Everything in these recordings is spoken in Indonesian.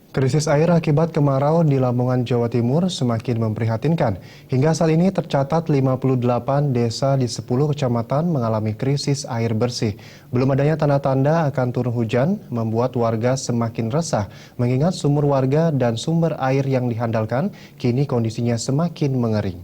Krisis air akibat kemarau di Lamongan, Jawa Timur semakin memprihatinkan. Hingga saat ini tercatat 58 desa di 10 kecamatan mengalami krisis air bersih. Belum adanya tanda-tanda akan turun hujan membuat warga semakin resah, mengingat sumur warga dan sumber air yang diandalkan kini kondisinya semakin mengering.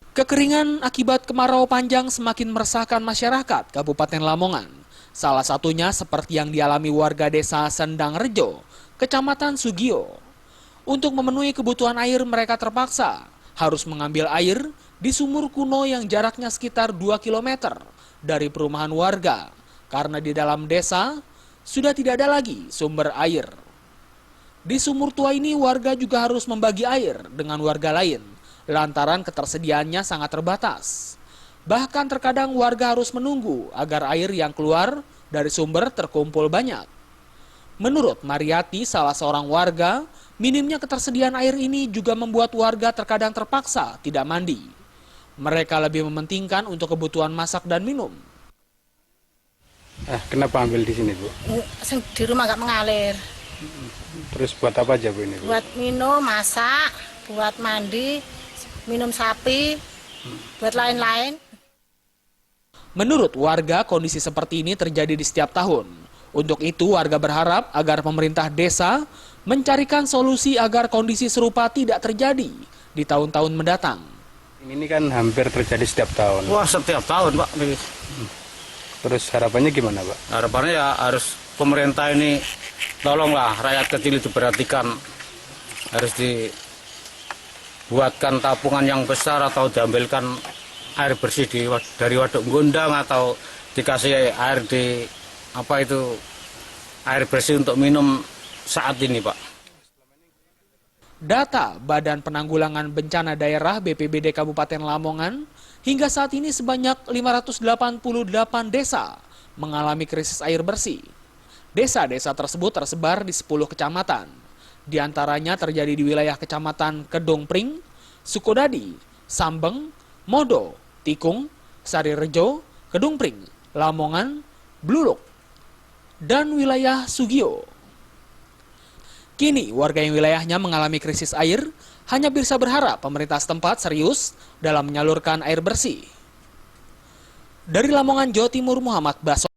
Kekeringan akibat kemarau panjang semakin meresahkan masyarakat Kabupaten Lamongan. Salah satunya seperti yang dialami warga desa Sendang Rejo, Kecamatan Sugio. Untuk memenuhi kebutuhan air mereka terpaksa harus mengambil air di sumur kuno yang jaraknya sekitar 2 km dari perumahan warga. Karena di dalam desa sudah tidak ada lagi sumber air. Di sumur tua ini warga juga harus membagi air dengan warga lain lantaran ketersediaannya sangat terbatas. Bahkan terkadang warga harus menunggu agar air yang keluar dari sumber terkumpul banyak. Menurut Mariati, salah seorang warga, minimnya ketersediaan air ini juga membuat warga terkadang terpaksa tidak mandi. Mereka lebih mementingkan untuk kebutuhan masak dan minum. Kenapa ambil di sini, Bu? Di rumah nggak mengalir. Terus buat apa aja, Bu, ini, Bu? Buat minum, masak, buat mandi, minum sapi, buat lain-lain. Menurut warga, kondisi seperti ini terjadi di setiap tahun. Untuk itu, warga berharap agar pemerintah desa mencarikan solusi agar kondisi serupa tidak terjadi di tahun-tahun mendatang. Ini kan hampir terjadi setiap tahun. Wah, setiap tahun, Pak. Terus harapannya gimana, Pak? Harapannya ya harus pemerintah ini tolonglah rakyat kecil itu perhatikan. Harus dibuatkan tapungan yang besar atau diambilkan air bersih dari waduk gondang atau dikasih air air bersih untuk minum saat ini, Pak. Data Badan Penanggulangan Bencana Daerah BPBD Kabupaten Lamongan, hingga saat ini sebanyak 588 desa mengalami krisis air bersih. Desa-desa tersebut tersebar di 10 kecamatan. Di antaranya terjadi di wilayah Kecamatan Kedongpring, Sukodadi, Sambeng, Modo, Tikung, Sarirejo, Kedungpring, Lamongan, Bluluk, dan wilayah Sugio. Kini warga yang wilayahnya mengalami krisis air hanya bisa berharap pemerintah setempat serius dalam menyalurkan air bersih. Dari Lamongan, Jawa Timur, Muhammad Baso.